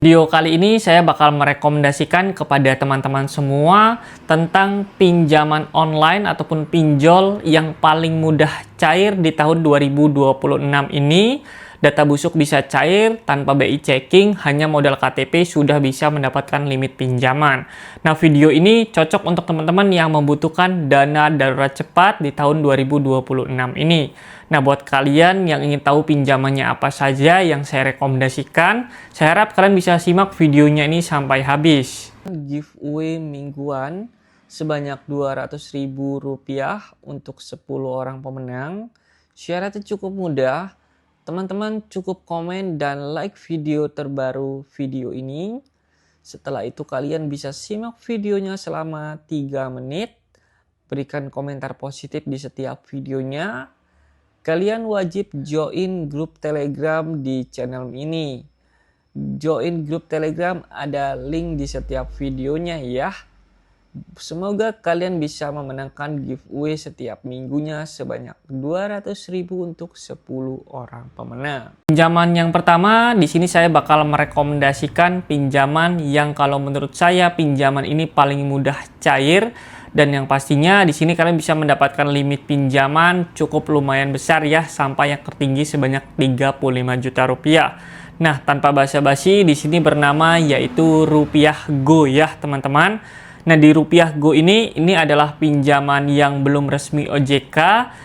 Video kali ini saya bakal merekomendasikan kepada teman-teman semua tentang pinjaman online ataupun pinjol yang paling mudah cair di tahun 2026 ini. Data busuk bisa cair tanpa BI checking, hanya modal KTP sudah bisa mendapatkan limit pinjaman. Nah, video ini cocok untuk teman-teman yang membutuhkan dana darurat cepat di tahun 2026 ini. Nah, buat kalian yang ingin tahu pinjamannya apa saja yang saya rekomendasikan, saya harap kalian bisa simak videonya ini sampai habis. Giveaway mingguan sebanyak Rp200.000 untuk 10 orang pemenang. Syaratnya cukup mudah. Teman-teman cukup komen dan like video terbaru video ini. Setelah itu kalian bisa simak videonya selama 3 menit. Berikan komentar positif di setiap videonya. Kalian wajib join grup Telegram di channel ini. Join grup Telegram ada link di setiap videonya ya. Semoga kalian bisa memenangkan giveaway setiap minggunya sebanyak Rp200.000 untuk 10 orang pemenang. Pinjaman yang pertama, di sini saya bakal merekomendasikan pinjaman yang kalau menurut saya pinjaman ini paling mudah cair. Dan yang pastinya di sini kalian bisa mendapatkan limit pinjaman cukup lumayan besar ya, sampai yang tertinggi sebanyak Rp35 juta. Nah, tanpa basa-basi di sini bernama yaitu Rupiah Go ya, teman-teman. Nah, di Rupiah Go ini adalah pinjaman yang belum resmi OJK,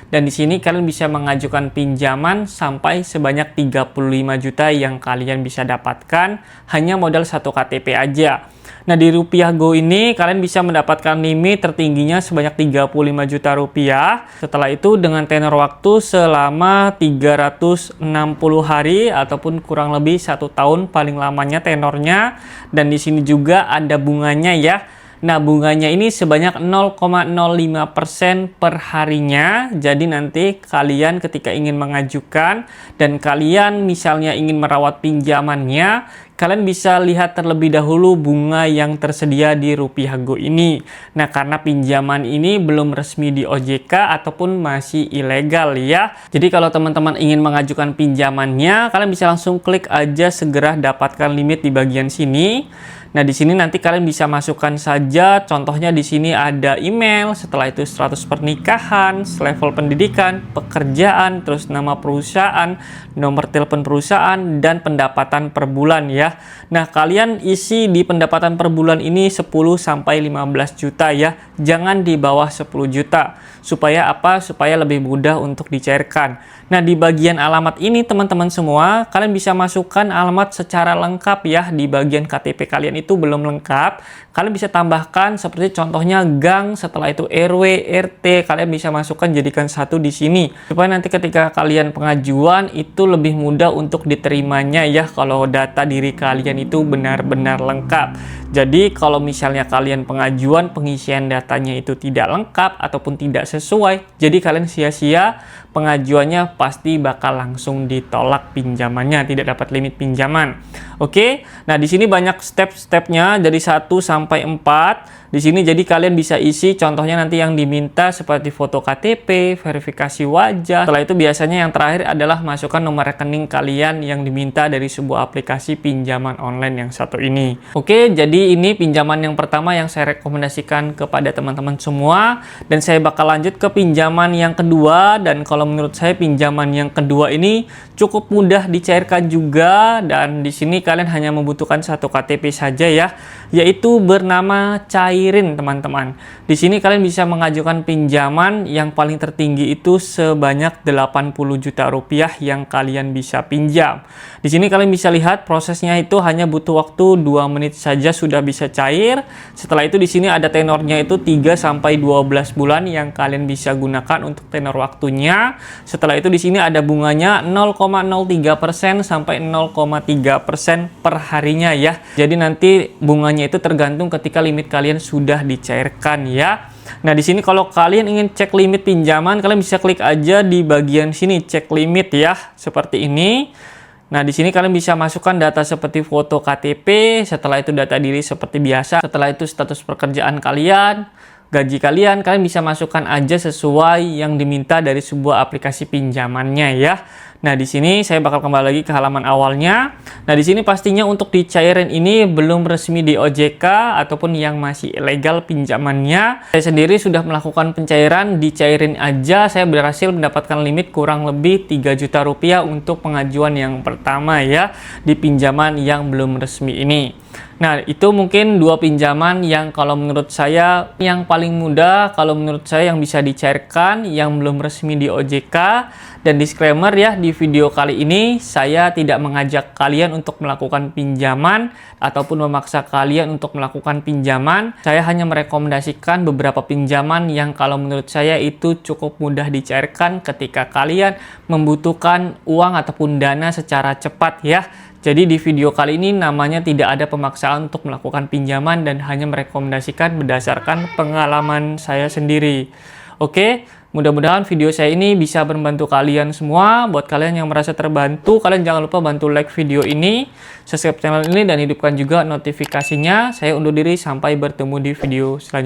dan di sini kalian bisa mengajukan pinjaman sampai sebanyak 35 juta yang kalian bisa dapatkan hanya modal 1 KTP aja. Nah, di Rupiah Go ini kalian bisa mendapatkan limit tertingginya sebanyak Rp35 juta. Setelah itu dengan tenor waktu selama 360 hari ataupun kurang lebih 1 tahun paling lamanya tenornya, dan di sini juga ada bunganya ya. Nah, bunganya ini sebanyak 0,05% per harinya. Jadi nanti kalian ketika ingin mengajukan dan kalian misalnya ingin merawat pinjamannya, kalian bisa lihat terlebih dahulu bunga yang tersedia di Rupiah Go ini. Nah, karena pinjaman ini belum resmi di OJK ataupun masih ilegal ya. Jadi kalau teman-teman ingin mengajukan pinjamannya, kalian bisa langsung klik aja segera dapatkan limit di bagian sini. Nah, di sini nanti kalian bisa masukkan saja, contohnya di sini ada email, setelah itu status pernikahan, level pendidikan, pekerjaan, terus nama perusahaan, nomor telepon perusahaan, dan pendapatan per bulan ya. Nah, kalian isi di pendapatan per bulan ini 10-15 juta ya, jangan di bawah 10 juta. Supaya apa? Supaya lebih mudah untuk dicairkan. Nah, di bagian alamat ini teman-teman semua, kalian bisa masukkan alamat secara lengkap ya. Di bagian KTP kalian itu belum lengkap, kalian bisa tambahkan seperti contohnya gang, setelah itu RW, RT, kalian bisa masukkan jadikan satu di sini. Supaya nanti ketika kalian pengajuan itu lebih mudah untuk diterimanya ya, kalau data diri kalian itu benar-benar lengkap. Jadi kalau misalnya kalian pengajuan pengisian datanya itu tidak lengkap ataupun tidak sesuai, jadi kalian sia-sia pengajuannya, pasti bakal langsung ditolak pinjamannya, tidak dapat limit pinjaman. Oke. Nah, di sini banyak step-stepnya dari 1 sampai 4. Di sini jadi kalian bisa isi contohnya nanti yang diminta seperti foto KTP, verifikasi wajah. Setelah itu biasanya yang terakhir adalah masukkan nomor rekening kalian yang diminta dari sebuah aplikasi pinjaman online yang satu ini. Oke, jadi ini pinjaman yang pertama yang saya rekomendasikan kepada teman-teman semua, dan saya bakal lanjut ke pinjaman yang kedua. Dan kalau menurut saya pinjaman yang kedua ini cukup mudah dicairkan juga, dan di sini kalian hanya membutuhkan 1 KTP saja ya, yaitu bernama Cairin teman-teman. Di sini kalian bisa mengajukan pinjaman yang paling tertinggi itu sebanyak Rp80 juta yang kalian bisa pinjam. Di sini kalian bisa lihat prosesnya itu hanya butuh waktu 2 menit saja sudah bisa cair. Setelah itu di sini ada tenornya itu 3 sampai 12 bulan yang kalian bisa gunakan untuk tenor waktunya. Setelah itu di sini ada bunganya 0,03% sampai 0,3% per harinya ya. Jadi nanti bunganya itu tergantung ketika limit kalian sudah dicairkan ya. Nah, di sini kalau kalian ingin cek limit pinjaman, kalian bisa klik aja di bagian sini cek limit ya, seperti ini. Nah, di sini kalian bisa masukkan data seperti foto KTP, setelah itu data diri seperti biasa, setelah itu status pekerjaan kalian, gaji kalian bisa masukkan aja sesuai yang diminta dari sebuah aplikasi pinjamannya ya. Nah, di sini saya bakal kembali lagi ke halaman awalnya. Nah, di sini pastinya untuk di cairin ini belum resmi di OJK ataupun yang masih ilegal pinjamannya. Saya sendiri sudah melakukan pencairan, di cairin aja saya berhasil mendapatkan limit kurang lebih 3 juta rupiah untuk pengajuan yang pertama ya, di pinjaman yang belum resmi ini. Nah, itu mungkin dua pinjaman yang kalau menurut saya yang paling mudah, kalau menurut saya yang bisa dicairkan, yang belum resmi di OJK. Dan disclaimer ya, di video kali ini saya tidak mengajak kalian untuk melakukan pinjaman ataupun memaksa kalian untuk melakukan pinjaman. Saya hanya merekomendasikan beberapa pinjaman yang kalau menurut saya itu cukup mudah dicairkan ketika kalian membutuhkan uang ataupun dana secara cepat ya. Jadi di video kali ini namanya tidak ada pemaksaan untuk melakukan pinjaman dan hanya merekomendasikan berdasarkan pengalaman saya sendiri. Oke, mudah-mudahan video saya ini bisa membantu kalian semua. Buat kalian yang merasa terbantu, kalian jangan lupa bantu like video ini, subscribe channel ini, dan hidupkan juga notifikasinya. Saya undur diri, sampai bertemu di video selanjutnya.